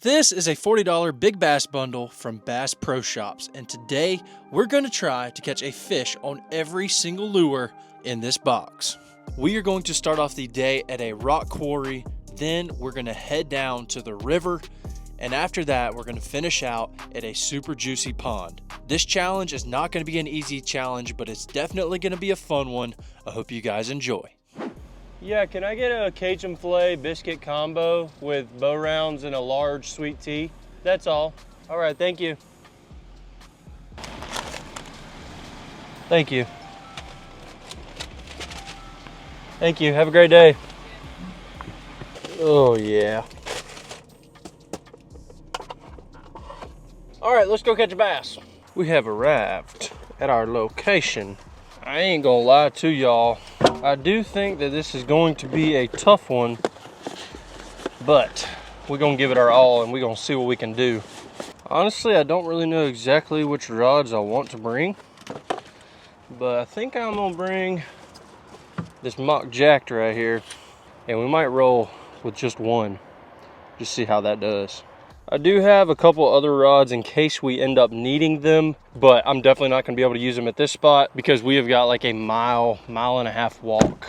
This is a $40 Big Bass bundle from Bass Pro Shops, and today we're going to try to catch a fish on every single lure in this box. We are going to start off the day at a rock quarry, then we're going to head down to the river, and after that we're going to finish out at a super juicy pond. This challenge is not going to be an easy challenge, but it's definitely going to be a fun one. I hope you guys enjoy. Yeah, can I get a Cajun filet biscuit combo with bow rounds and a large sweet tea? That's all. All right, thank you. Thank you. Thank you, have a great day. Oh yeah. All right, let's go catch a bass. We have arrived at our location. I ain't gonna lie to y'all. I do think that this is going to be a tough one, but we're gonna give it our all and we're gonna see what we can do. Honestly, I don't really know exactly which rods I want to bring, but I think I'm gonna bring this mock jacked right here, and we might roll with just one, just see how that does. I do have a couple other rods in case we end up needing them, but I'm definitely not gonna be able to use them at this spot because we have got like a mile and a half walk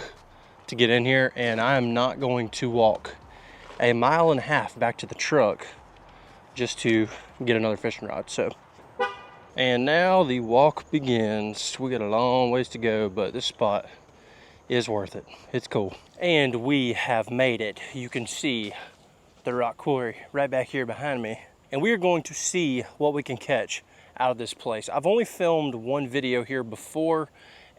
to get in here, and I am not going to walk a mile and a half back to the truck just to get another fishing rod. So, and now the walk begins. We got a long ways to go, but this spot is worth it. It's cool. And we have made it. You can see the rock quarry right back here behind me, and we are going to see what we can catch out of this place. I've only filmed one video here before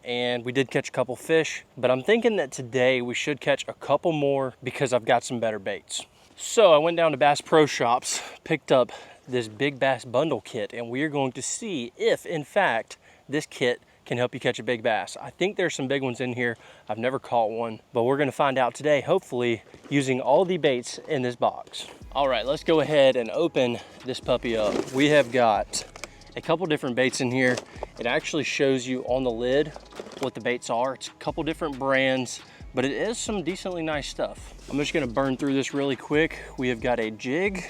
and we did catch a couple fish, but I'm thinking that today we should catch a couple more because I've got some better baits. So I went down to Bass Pro Shops, picked up this Big Bass bundle kit, and we are going to see if in fact this kit can help you catch a big bass. I think there's some big ones in here. I've never caught one, but we're gonna find out today, hopefully using all the baits in this box. All right, let's go ahead and open this puppy up. We have got a couple different baits in here. It actually shows you on the lid what the baits are. It's a couple different brands, but it is some decently nice stuff. I'm just gonna burn through this really quick. We have got a jig.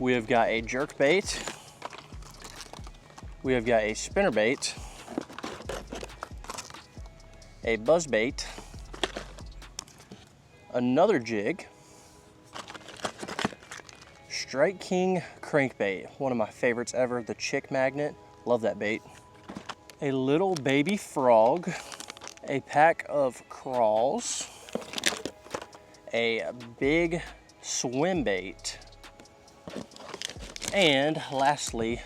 We have got a jerk bait. We have got a spinner bait, a buzz bait, another jig, Strike King crankbait, one of my favorites ever, the chick magnet, love that bait, a little baby frog, a pack of crawls, a big swim bait, and lastly,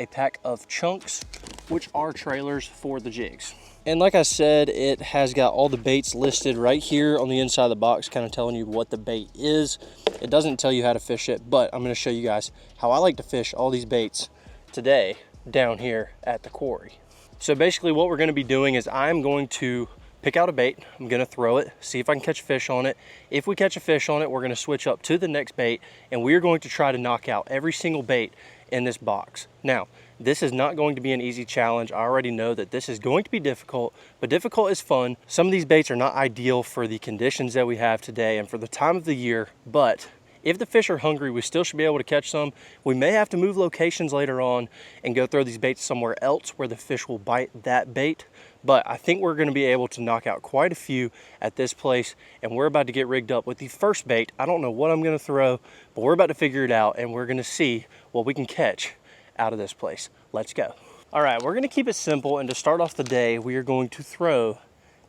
a pack of chunks, which are trailers for the jigs. And like I said, it has got all the baits listed right here on the inside of the box, kind of telling you what the bait is. It doesn't tell you how to fish it, but I'm going to show you guys how I like to fish all these baits today down here at the quarry. So basically what we're going to be doing is I'm going to pick out a bait, I'm going to throw it, see if I can catch a fish on it. If we catch a fish on it, we're going to switch up to the next bait, and we're going to try to knock out every single bait in this box. Now, this is not going to be an easy challenge. I already know that this is going to be difficult, but difficult is fun. Some of these baits are not ideal for the conditions that we have today and for the time of the year, but if the fish are hungry, we still should be able to catch some. We may have to move locations later on and go throw these baits somewhere else where the fish will bite that bait, but I think we're going to be able to knock out quite a few at this place, and we're about to get rigged up with the first bait. I don't know what I'm going to throw, but we're about to figure it out, and we're going to see what we can catch out of this place. Let's go. All right, we're going to keep it simple, and to start off the day, we are going to throw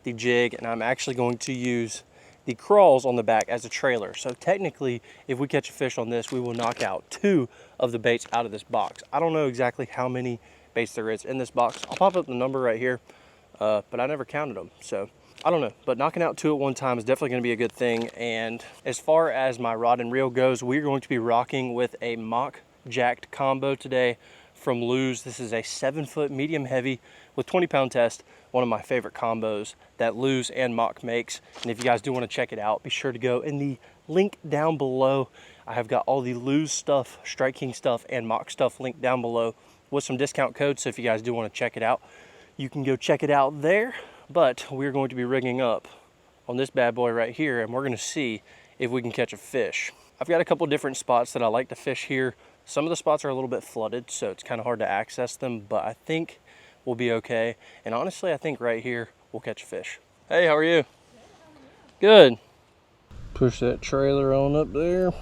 the jig, and I'm actually going to use the crawls on the back as a trailer. So technically, if we catch a fish on this, we will knock out 2 of the baits out of this box. I don't know exactly how many baits there is in this box. I'll pop up the number right here, but I never counted them, so I don't know. But knocking out 2 at one time is definitely going to be a good thing. And as far as my rod and reel goes, we're going to be rocking with a mock jacked combo today from Lew's. This is a 7-foot medium heavy with 20-pound test, one of my favorite combos that Lew's and Mock makes. And if you guys do want to check it out, be sure to go in the link down below. I have got all the Lew's stuff, Strike King stuff, and Mock stuff linked down below with some discount codes. So if you guys do want to check it out, you can go check it out there. But we're going to be rigging up on this bad boy right here, and we're going to see if we can catch a fish. I've got a couple different spots that I like to fish here. Some of the spots are a little bit flooded, so it's kind of hard to access them, but I think we'll be okay. And honestly, I think right here we'll catch a fish. Hey, how are you? Good. Push that trailer on up there.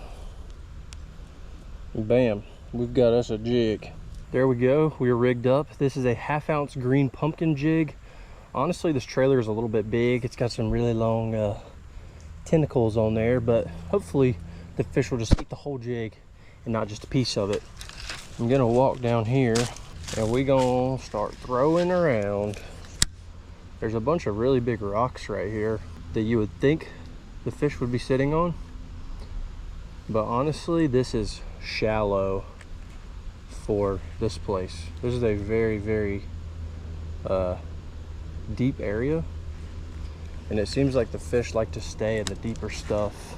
Bam, we've got us a jig. There we go, we're rigged up. This is a 1/2 ounce green pumpkin jig. Honestly, this trailer is a little bit big. It's got some really long tentacles on there, but hopefully the fish will just eat the whole jig and not just a piece of it. I'm gonna walk down here and we gonna start throwing around. There's a bunch of really big rocks right here that you would think the fish would be sitting on, but honestly this is shallow for this place. This is a very, very deep area, and it seems like the fish like to stay in the deeper stuff.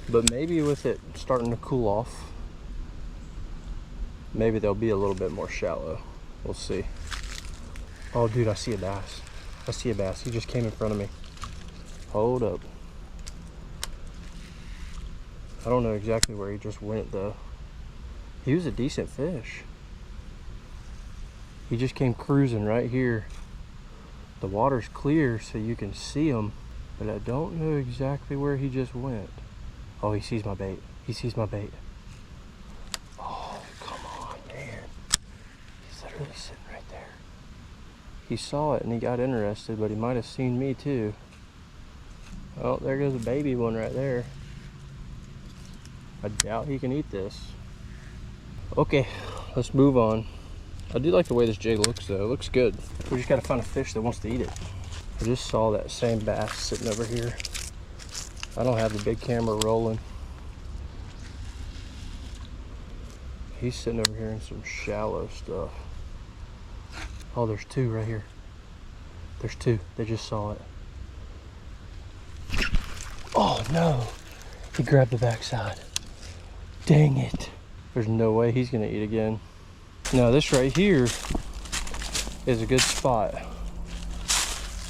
But maybe with it starting to cool off, maybe they'll be a little bit more shallow. We'll see. Oh dude, I see a bass. I see a bass. He just came in front of me. Hold up. I don't know exactly where he just went though. He was a decent fish. He just came cruising right here. The water's clear so you can see him, but I don't know exactly where he just went. Oh, he sees my bait. He sees my bait. Oh, come on, man. He's literally sitting right there. He saw it and he got interested, but he might have seen me too. Oh, there goes a baby one right there. I doubt he can eat this. Okay, let's move on. I do like the way this jig looks though. It looks good. We just gotta find a fish that wants to eat it. I just saw that same bass sitting over here. I don't have the big camera rolling. He's sitting over here in some shallow stuff. Oh, there's two right here. There's two. They just saw it. Oh no! He grabbed the backside. Dang it. There's no way he's gonna eat again. Now this right here is a good spot,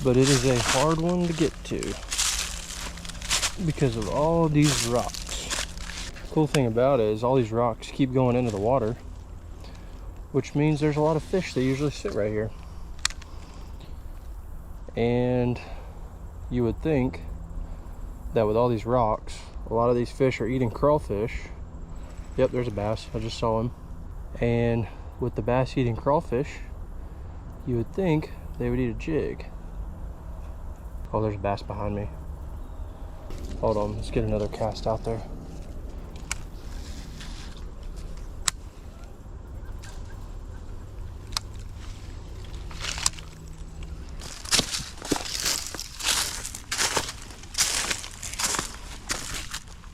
but it is a hard one to get to because of all these rocks. Cool thing about it is all these rocks keep going into the water, which means there's a lot of fish that usually sit right here. And you would think that with all these rocks, a lot of these fish are eating crawfish. Yep, there's a bass. I just saw him. And with the bass eating crawfish, you would think they would eat a jig. Oh, there's a bass behind me. Hold on, let's get another cast out there.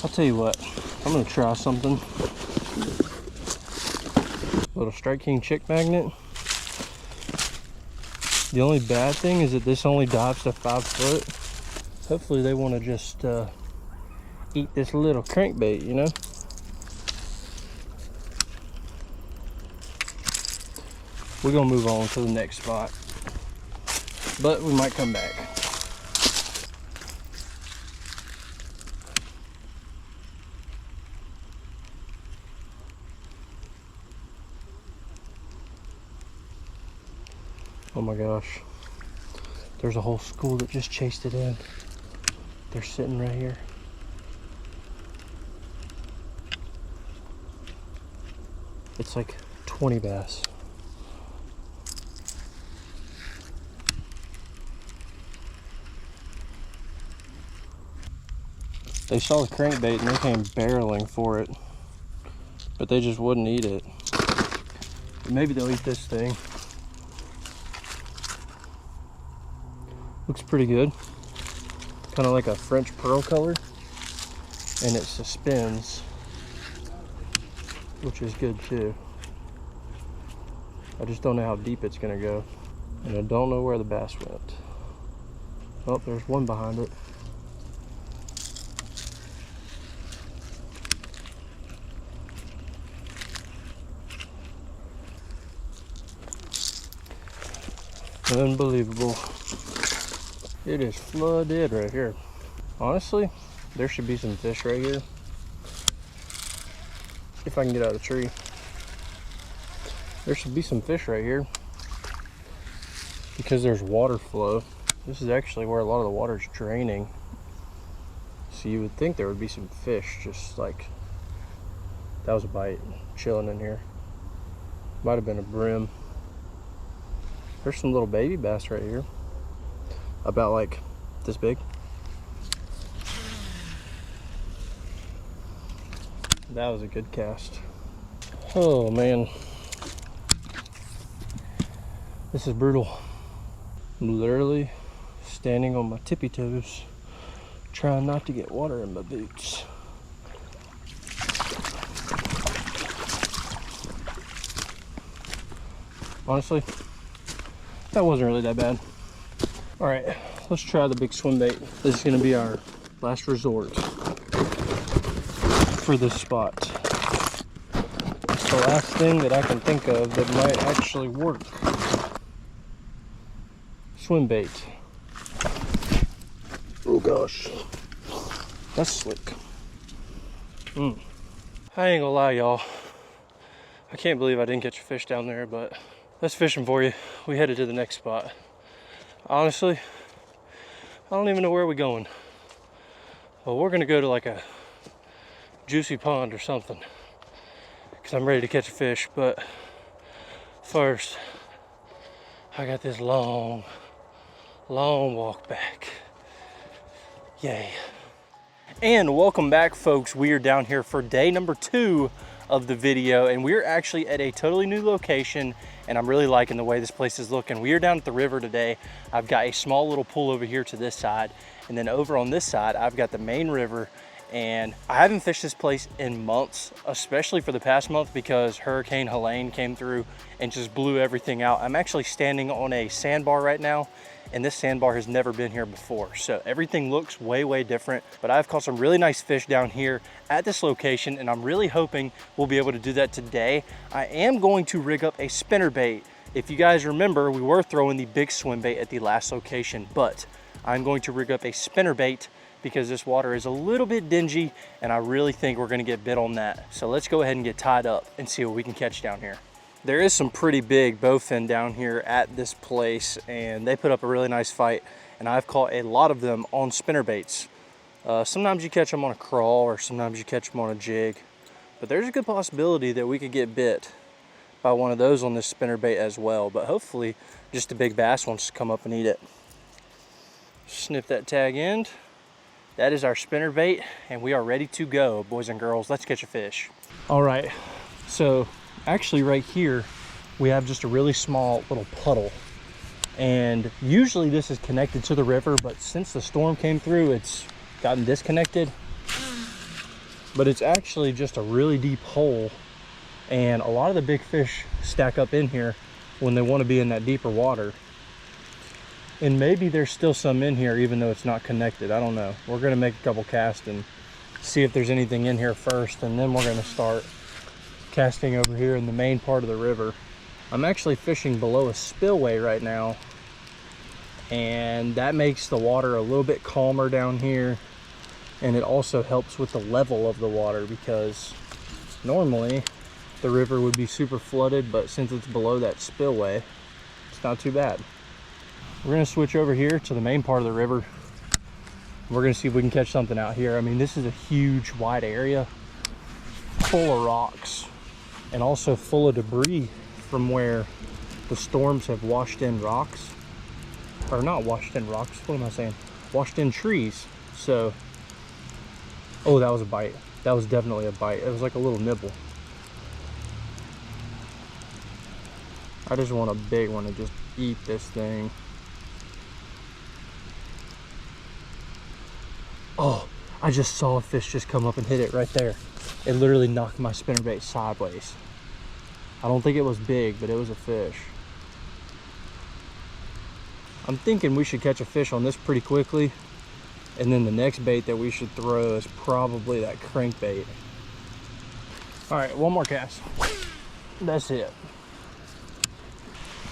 I'll tell you what, I'm gonna try something. Little Strike King chick magnet. The only bad thing is that this only dives to 5 foot. Hopefully they want to just eat this little crankbait, you know? We're gonna move on to the next spot, but we might come back. Oh my gosh, there's a whole school that just chased it in. They're sitting right here. It's like 20 bass. They saw the crankbait and they came barreling for it, but they just wouldn't eat it. But maybe they'll eat this thing. Looks pretty good. Kind of like a French pearl color, and it suspends, which is good too. I just don't know how deep it's gonna go, and I don't know where the bass went. Oh, there's one behind it. Unbelievable. It is flooded right here. Honestly, There should be some fish right here. If I can get out of the tree. There should be some fish right here. Because there's water flow. This is actually where a lot of the water is draining. So you would think there would be some fish, just like, that was a bite, chilling in here. Might have been a brim. There's some little baby bass right here. About like this big. That was a good cast. Oh man. This is brutal. I'm literally standing on my tippy toes, trying not to get water in my boots. Honestly, that wasn't really that bad. All right, let's try the big swim bait. This is gonna be our last resort for this spot. It's the last thing that I can think of that might actually work. Swim bait. Oh gosh, that's slick. I ain't gonna lie, y'all. I can't believe I didn't catch a fish down there, but that's fishing for you. We headed to the next spot. Honestly, I don't even know where we're going. Well, we're gonna go to like a juicy pond or something, because I'm ready to catch a fish. But first, I got this long walk back. Yay. And welcome back, folks. We are down here for day number 2 of the video, and we're actually at a totally new location, and I'm really liking the way this place is looking. We are down at the river today. I've got a small little pool over here to this side, and then over on this side I've got the main river. And I haven't fished this place in months, especially for the past month, because Hurricane Helene came through and just blew everything out. I'm actually standing on a sandbar right now, and this sandbar has never been here before. So everything looks way different, but I've caught some really nice fish down here at this location, and I'm really hoping we'll be able to do that today. I am going to rig up a spinner bait. If you guys remember, we were throwing the big swim bait at the last location, but I'm going to rig up a spinner bait because this water is a little bit dingy, and I really think we're gonna get bit on that. So let's go ahead and get tied up and see what we can catch down here. There is some pretty big bowfin down here at this place, and they put up a really nice fight, and I've caught a lot of them on spinner baits. Sometimes you catch them on a crawl, or sometimes you catch them on a jig, but there's a good possibility that we could get bit by one of those on this spinner bait as well. But hopefully just a big bass wants to come up and eat it. Snip that tag end. That is our spinner bait, and we are ready to go, boys and girls. Let's catch a fish. All right, so actually right here, we have just a really small little puddle. And usually this is connected to the river, but since the storm came through, it's gotten disconnected. But it's actually just a really deep hole, and a lot of the big fish stack up in here when they want to be in that deeper water. And maybe there's still some in here even though it's not connected. I don't know. We're gonna make a couple casts and see if there's anything in here first, and then we're gonna start casting over here in the main part of the river. I'm actually fishing below a spillway right now, and that makes the water a little bit calmer down here, and it also helps with the level of the water, because normally the river would be super flooded, but since it's below that spillway, it's not too bad. We're gonna switch over here to the main part of the river. We're gonna see if we can catch something out here. I mean, this is a huge wide area full of rocks, and also full of debris from where the storms have washed in rocks. Or not washed in rocks, what am I saying? Washed in trees. So, oh, that was a bite. That was definitely a bite. It was like a little nibble. I just want a big one to just eat this thing. Oh, I just saw a fish just come up and hit it right there. It literally knocked my spinnerbait sideways. I don't think it was big, but it was a fish. I'm thinking we should catch a fish on this pretty quickly, and then the next bait that we should throw is probably that crankbait. All right, one more cast. That's it.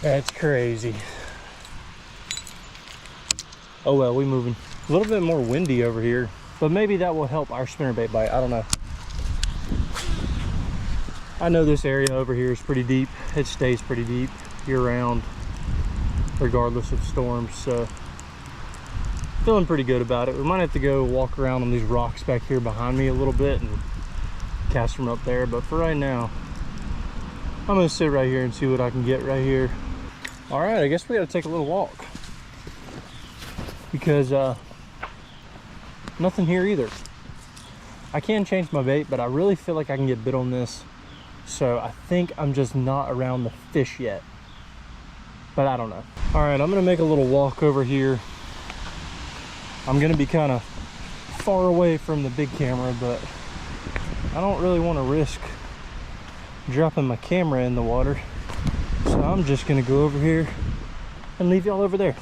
That's crazy. Oh well, we moving. A little bit more windy over here. But maybe that will help our spinnerbait bite. I don't know. I know this area over here is pretty deep. It stays pretty deep year round, regardless of storms. So feeling pretty good about it. We might have to go walk around on these rocks back here behind me a little bit and cast from up there. But for right now, I'm gonna sit right here and see what I can get right here. All right, I guess we gotta take a little walk because nothing here either. I can change my bait, but I really feel like I can get bit on this. So I think I'm just not around the fish yet, but I don't know. All right, I'm gonna make a little walk over here. I'm gonna be kind of far away from the big camera, but I don't really want to risk dropping my camera in the water. So I'm just gonna go over here and leave y'all over there.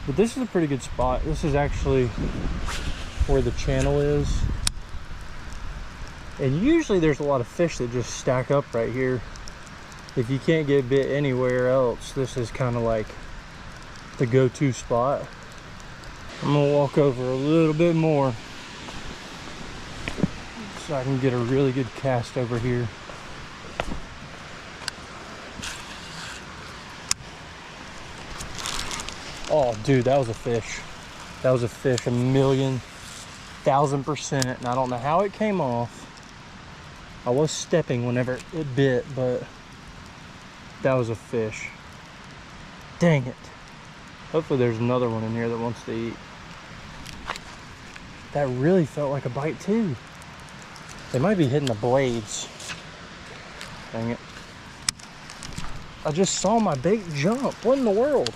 But this is a pretty good spot. This is actually where the channel is. And usually there's a lot of fish that just stack up right here. If you can't get bit anywhere else, this is kind of like the go-to spot. I'm gonna walk over a little bit more so I can get a really good cast over here. Oh dude, that was a fish. That was a fish, 1,000,000%. And I don't know how it came off. I was stepping whenever it bit, but that was a fish. Dang it. Hopefully there's another one in here that wants to eat. That really felt like a bite too. They might be hitting the blades. Dang it. I just saw my bait jump. What in the world?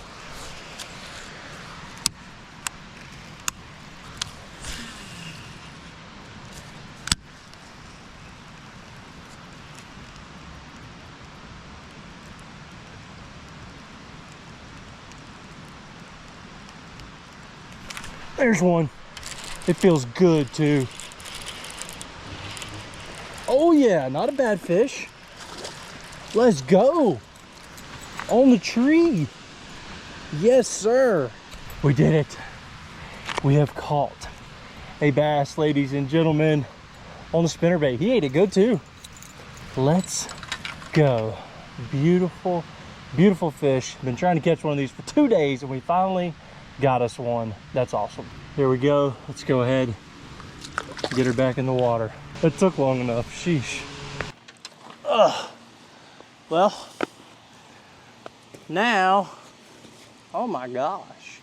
There's one. It feels good too. Oh yeah, not a bad fish. Let's go. On the tree. Yes, sir. We did it. We have caught a bass, ladies and gentlemen, on the spinnerbait. He ate it good too. Let's go. Beautiful, beautiful fish. Been trying to catch one of these for 2 days and we finally got us one. That's awesome. Here we go. Let's go ahead, get her back in the water. It took long enough. Sheesh. Ugh. Well, now, oh my gosh.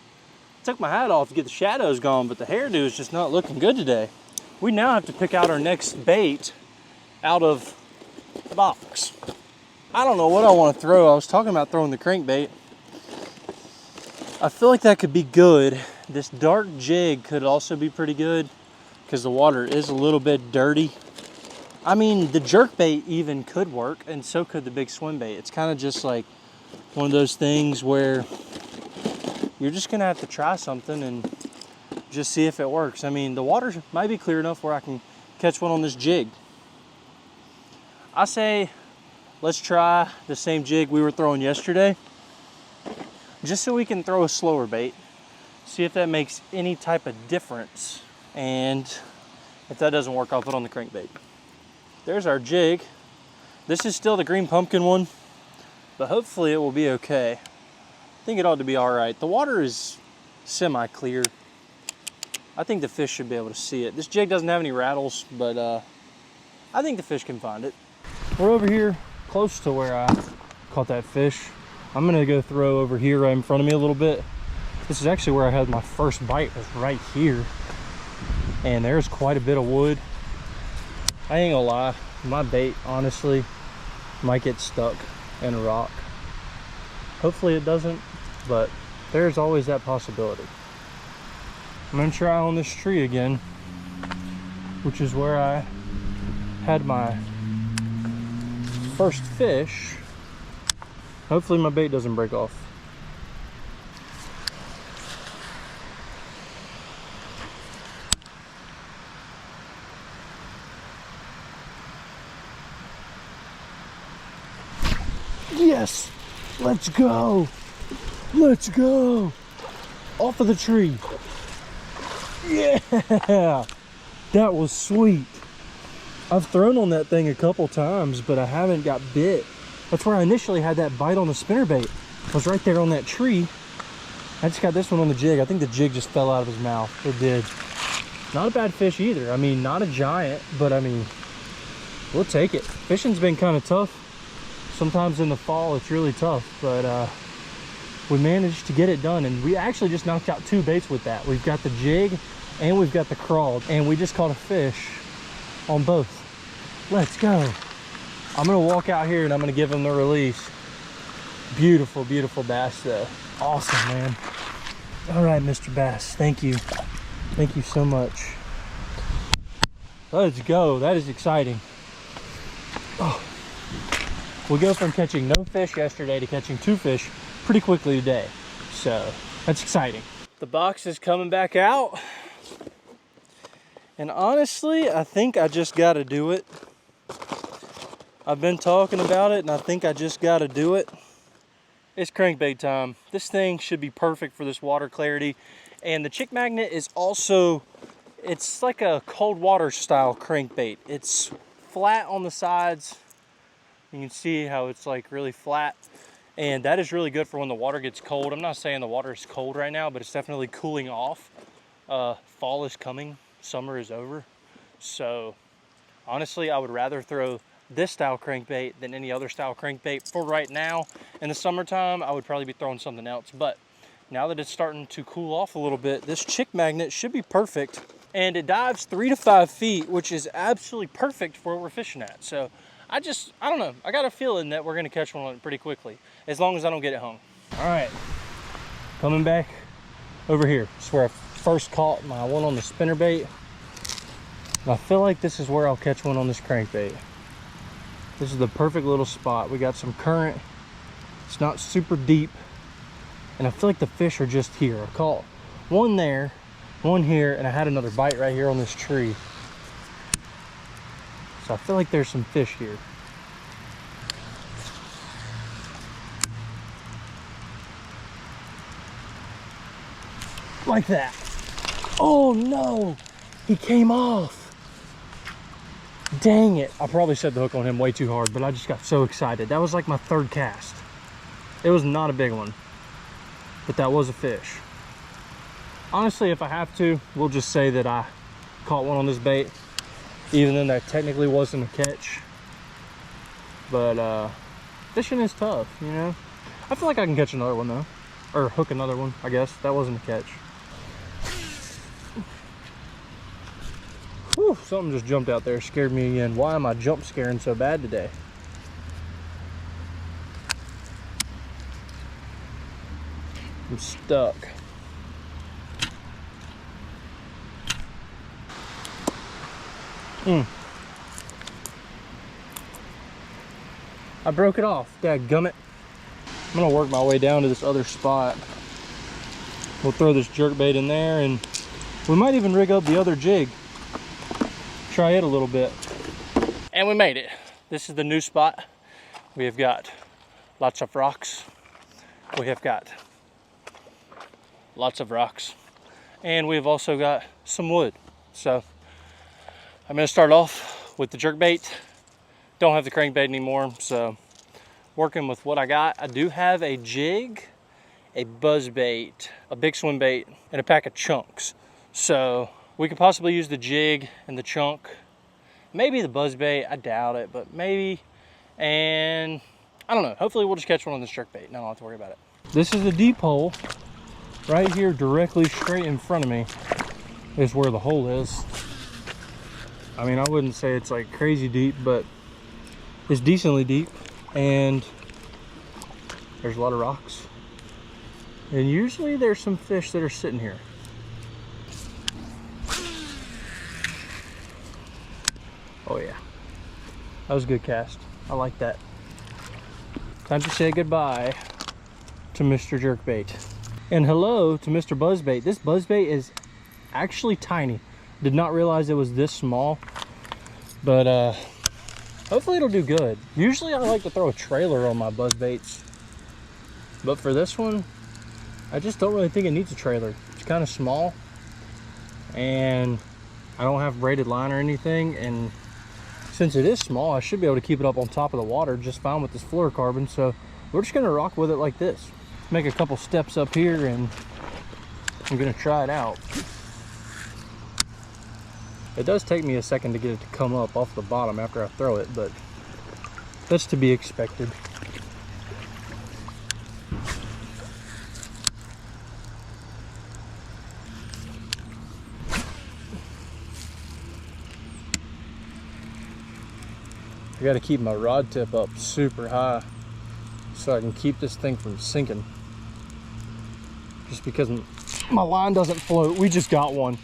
Took my hat off to get the shadows gone, but the hairdo is just not looking good today. We now have to pick out our next bait out of the box. I don't know what I want to throw. I was talking about throwing the crankbait. I feel like that could be good. This dark jig could also be pretty good because the water is a little bit dirty. I mean, the jerk bait even could work, and so could the big swim bait. It's kind of just like one of those things where you're just gonna have to try something and just see if it works. I mean, the water might be clear enough where I can catch one on this jig. I say let's try the same jig we were throwing yesterday, just so we can throw a slower bait, see if that makes any type of difference. And if that doesn't work, I'll put on the crankbait. There's our jig. This is still the green pumpkin one, but hopefully it will be okay. I think it ought to be all right. The water is semi-clear. I think the fish should be able to see it. This jig doesn't have any rattles, but I think the fish can find it. We're over here close to where I caught that fish. I'm gonna go throw over here right in front of me a little bit. This is actually where I had my first bite, was right here. And there's quite a bit of wood. I ain't gonna lie, my bait honestly might get stuck in a rock. Hopefully it doesn't, but there's always that possibility. I'm gonna try on this tree again, which is where I had my first fish. Hopefully my bait doesn't break off. Yes, let's go. Let's go. Off of the tree. Yeah, that was sweet. I've thrown on that thing a couple times, but I haven't got bit. That's where I initially had that bite on the spinnerbait. I was right there on that tree. I just got this one on the jig. I think the jig just fell out of his mouth. It did. Not a bad fish either. I mean, not a giant, but I mean, we'll take it. Fishing's been kind of tough. Sometimes in the fall, it's really tough, but we managed to get it done, and we actually just knocked out 2 baits with that. We've got the jig and we've got the crawl, and we just caught a fish on both. Let's go. I'm gonna walk out here and I'm gonna give him the release. Beautiful, beautiful bass though. Awesome, man. All right, Mr. Bass, thank you. Thank you so much. Let's go, that is exciting. Oh. We go from catching no fish yesterday to catching 2 fish pretty quickly today. So that's exciting. The box is coming back out. And honestly, I think I just gotta do it. I've been talking about it and I think I just gotta do it. It's crankbait time. This thing should be perfect for this water clarity. And the chick magnet is also, it's like a cold water style crankbait. It's flat on the sides. You can see how it's like really flat. And that is really good for when the water gets cold. I'm not saying the water is cold right now, but it's definitely cooling off. Fall is coming, summer is over. So honestly, I would rather throw this style crankbait than any other style crankbait for right now. In the summertime, I would probably be throwing something else. But now that it's starting to cool off a little bit, this chick magnet should be perfect. And it dives 3 to 5 feet, which is absolutely perfect for what we're fishing at. So I don't know. I got a feeling that we're gonna catch one on it pretty quickly, as long as I don't get it hung. All right, coming back over here. This is where I first caught my one on the spinnerbait. And I feel like this is where I'll catch one on this crankbait. This is the perfect little spot. We got some current. It's not super deep. And I feel like the fish are just here. I caught one there, one here, and I had another bite right here on this tree. So I feel like there's some fish here. Like that. Oh no, he came off. Dang it. I probably set the hook on him way too hard, but I just got so excited. That was like my 3rd cast. It was not a big one, but that was a fish. Honestly, if I have to, we'll just say that I caught one on this bait, even though that technically wasn't a catch. But fishing is tough, you know. I feel like I can catch another one though, or hook another one. I guess that wasn't a catch. Whew, something just jumped out there, scared me again. Why am I jump scaring so bad today? I'm stuck. I broke it off, dadgummit. I'm gonna work my way down to this other spot. We'll throw this jerkbait in there, and we might even rig up the other jig. Try it a little bit. And we made it. This is the new spot. We have got lots of rocks. We have got lots of rocks. And we've also got some wood. So I'm gonna start off with the jerkbait. Don't have the crankbait anymore, so working with what I got. I do have a jig, a buzzbait, a big swim bait, and a pack of chunks. So we could possibly use the jig and the chunk. Maybe the buzzbait, I doubt it, but maybe. And I don't know, hopefully we'll just catch one on this jerkbait and I don't have to worry about it. This is the deep hole. Right here, directly straight in front of me, is where the hole is. I mean, I wouldn't say it's like crazy deep, but it's decently deep. And there's a lot of rocks. And usually there's some fish that are sitting here. Oh yeah, that was a good cast. I like that. Time to say goodbye to Mr. Jerkbait. And hello to Mr. Buzzbait. This buzzbait is actually tiny. Did not realize it was this small, but hopefully it'll do good. Usually I like to throw a trailer on my buzzbaits, but for this one, I just don't really think it needs a trailer. It's kind of small, and I don't have braided line or anything, and since it is small, I should be able to keep it up on top of the water just fine with this fluorocarbon. So we're just gonna rock with it like this. Make a couple steps up here and I'm gonna try it out. It does take me a second to get it to come up off the bottom after I throw it, but that's to be expected. I gotta keep my rod tip up super high so I can keep this thing from sinking. Just because my line doesn't float. We just got one.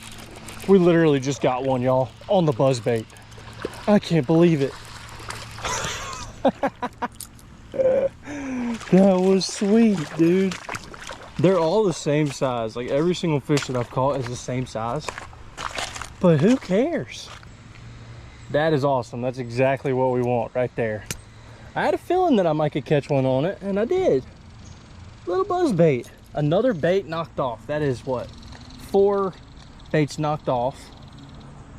We literally just got one, y'all, on the buzzbait. I can't believe it. That was sweet, dude. They're all the same size. Like every single fish that I've caught is the same size. But who cares? That is awesome. That's exactly what we want right there. I had a feeling that I might could catch one on it, and I did. Little buzz bait. Another bait knocked off. That is what? 4 baits knocked off.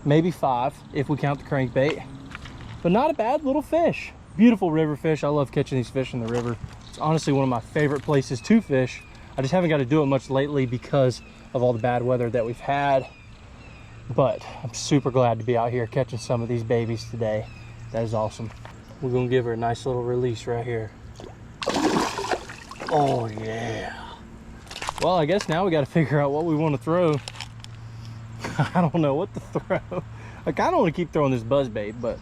Maybe 5 if we count the crankbait. But not a bad little fish. Beautiful river fish. I love catching these fish in the river. It's honestly one of my favorite places to fish. I just haven't got to do it much lately because of all the bad weather that we've had. But I'm super glad to be out here catching some of these babies today. That is awesome. We're gonna give her a nice little release right here. Oh yeah. Well, I guess now we got to figure out what we want to throw. I don't know what to throw. I kind of want to keep throwing this buzz bait, but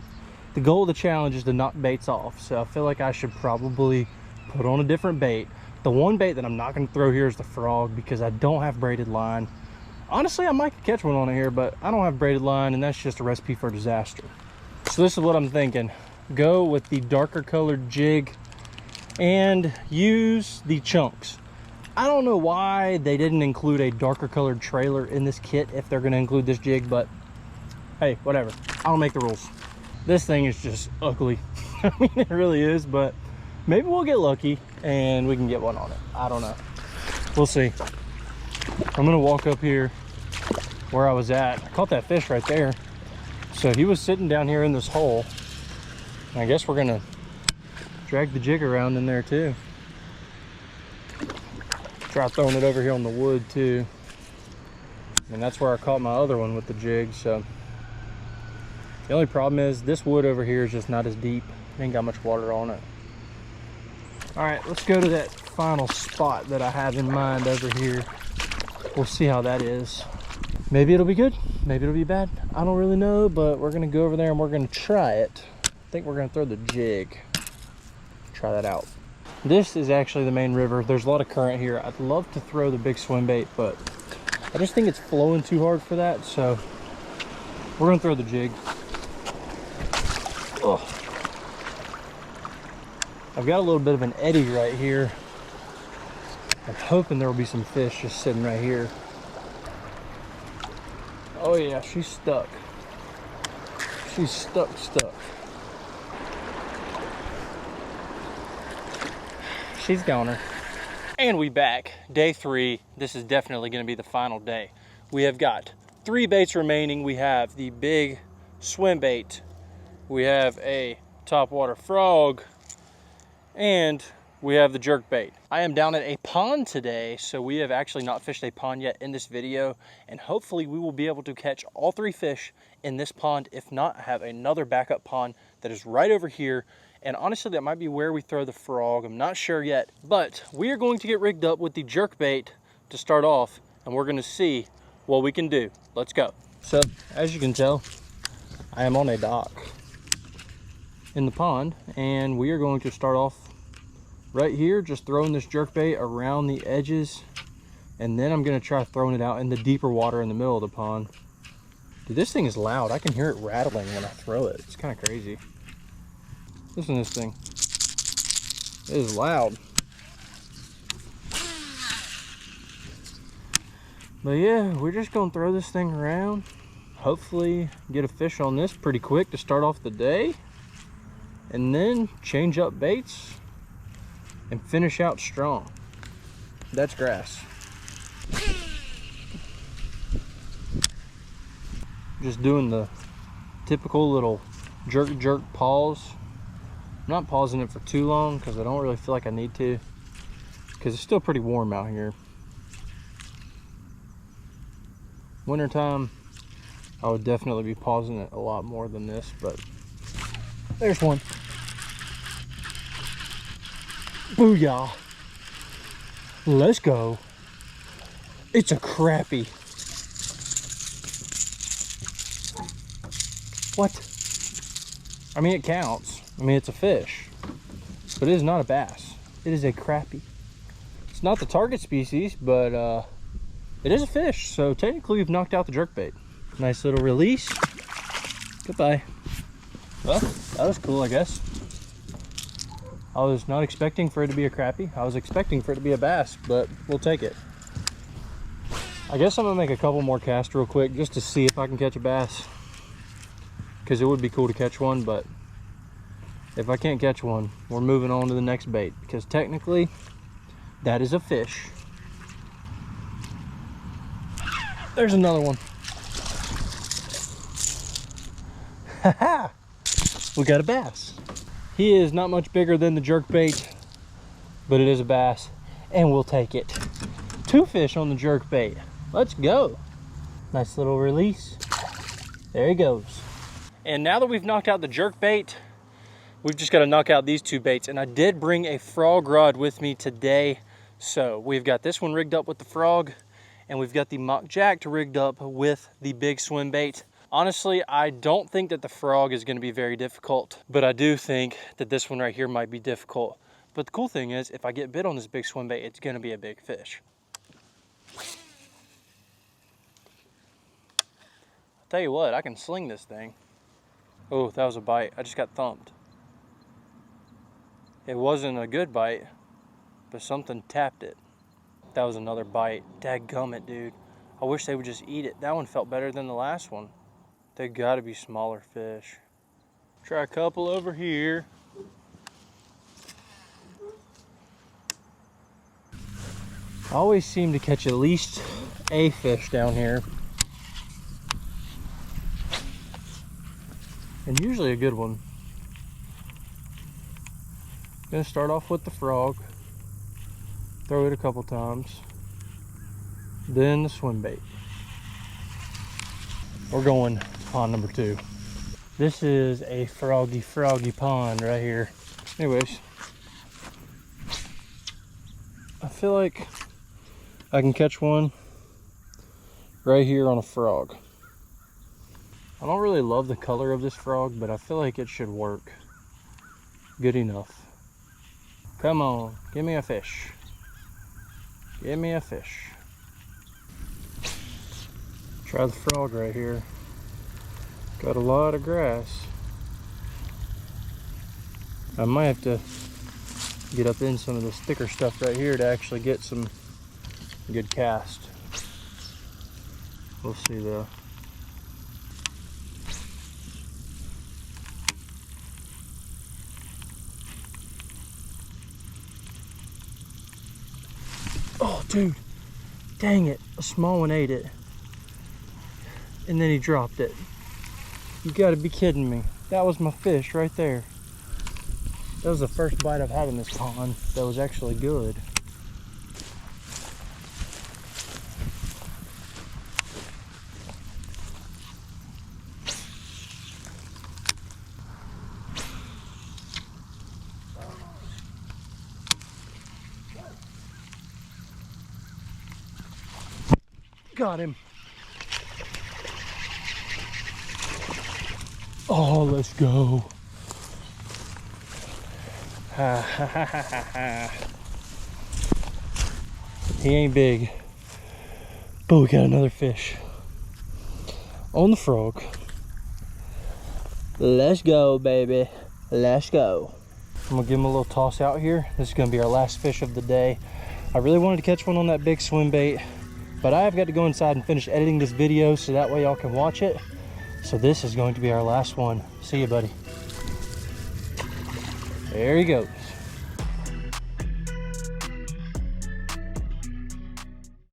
the goal of the challenge is to knock baits off. So I feel like I should probably put on a different bait. The one bait that I'm not going to throw here is the frog because I don't have braided line. Honestly, I might catch one on it here, but I don't have braided line, and that's just a recipe for disaster. So this is what I'm thinking. Go with the darker colored jig and use the chunks. I don't know why they didn't include a darker colored trailer in this kit if they're going to include this jig, but hey, whatever. I don't make the rules. This thing is just ugly. I mean, it really is, but maybe we'll get lucky and we can get one on it. I don't know. We'll see. I'm going to walk up here where I was at. I caught that fish right there. So he was sitting down here in this hole. I guess we're going to drag the jig around in there too. Try throwing it over here on the wood too. And that's where I caught my other one with the jig. So the only problem is this wood over here is just not as deep. Ain't got much water on it. All right, let's go to that final spot that I have in mind over here. We'll see how that is. Maybe it'll be good, maybe it'll be bad. I don't really know, but we're gonna go over there and we're gonna try it. I think we're gonna throw the jig. Try that out. This is actually the main river. There's a lot of current here. I'd love to throw the big swim bait, but I just think it's flowing too hard for that, so we're gonna throw the jig. Ugh. I've got a little bit of an eddy right here. I'm hoping there will be some fish just sitting right here. Oh yeah, she's stuck. She's stuck. She's goner. And we back. Day 3. This is definitely going to be the final day. We have got 3 baits remaining. We have the big swim bait. We have a topwater frog. And we have the jerk bait. I am down at a pond today, so we have actually not fished a pond yet in this video, and hopefully we will be able to catch all 3 fish in this pond. If not, I have another backup pond that is right over here, and honestly that might be where we throw the frog. I'm not sure yet, but we are going to get rigged up with the jerk bait to start off, and we're going to see what we can do. Let's go. So as you can tell, I am on a dock in the pond, and we are going to start off right here, just throwing this jerkbait around the edges, and then I'm gonna try throwing it out in the deeper water in the middle of the pond. Dude, this thing is loud. I can hear it rattling when I throw it. It's kind of crazy. Listen to this thing. It is loud. But yeah, we're just gonna throw this thing around. Hopefully get a fish on this pretty quick to start off the day, and then change up baits and finish out strong. That's grass. just doing the typical little jerk pause. I'm not pausing it for too long because I don't really feel like I need to, because it's still pretty warm out here. Wintertime, I would definitely be pausing it a lot more than this, but there's one. Booyah. Let's go. It's a crappie. What? I mean, it counts. I mean, it's a fish, but it is not a bass. It is a crappie. It's not the target species, but it is a fish. So technically we've knocked out the jerkbait. Nice little release. Goodbye. Well, that was cool, I guess. I was not expecting for it to be a crappie. I was expecting for it to be a bass, but we'll take it. I guess I'm gonna make a couple more casts real quick just to see if I can catch a bass, because it would be cool to catch one, but if I can't catch one, we're moving on to the next bait, because technically that is a fish. There's another one. Haha! We got a bass. He is not much bigger than the jerkbait, but it is a bass, and we'll take it. 2 fish on the jerkbait. Let's go. Nice little release. There he goes. And now that we've knocked out the jerkbait, we've just got to knock out these 2 baits. And I did bring a frog rod with me today. So we've got this one rigged up with the frog, and we've got the mock jack rigged up with the big swim bait. Honestly, I don't think that the frog is going to be very difficult, but I do think that this one right here might be difficult. But the cool thing is, if I get bit on this big swim bait, it's going to be a big fish. I'll tell you what, I can sling this thing. Oh, that was a bite. I just got thumped. It wasn't a good bite, but something tapped it. That was another bite. Dadgummit, dude. I wish they would just eat it. That one felt better than the last one. They gotta be smaller fish. Try a couple over here. I always seem to catch at least a fish down here. And usually a good one. Gonna start off with the frog. Throw it a couple times. Then the swim bait. We're going pond number 2. This is a froggy pond right here. Anyways, I feel like I can catch one right here on a frog. I don't really love the color of this frog, but I feel like it should work good enough. Come on, give me a fish. Give me a fish. Try the frog right here. Got a lot of grass. I might have to get up in some of this thicker stuff right here to actually get some good cast. We'll see though. Oh, dude. Dang it. A small one ate it. And then he dropped it. You gotta be kidding me. That was my fish right there. That was the first bite I've had in this pond that was actually good. Got him. Oh, let's go. Ha ha ha ha ha. He ain't big, but we got another fish on the frog. Let's go, baby. Let's go. I'm gonna give him a little toss out here. This is gonna be our last fish of the day. I really wanted to catch one on that big swim bait, but I have got to go inside and finish editing this video so that way y'all can watch it. So this is going to be our last one. See you, buddy. There he goes.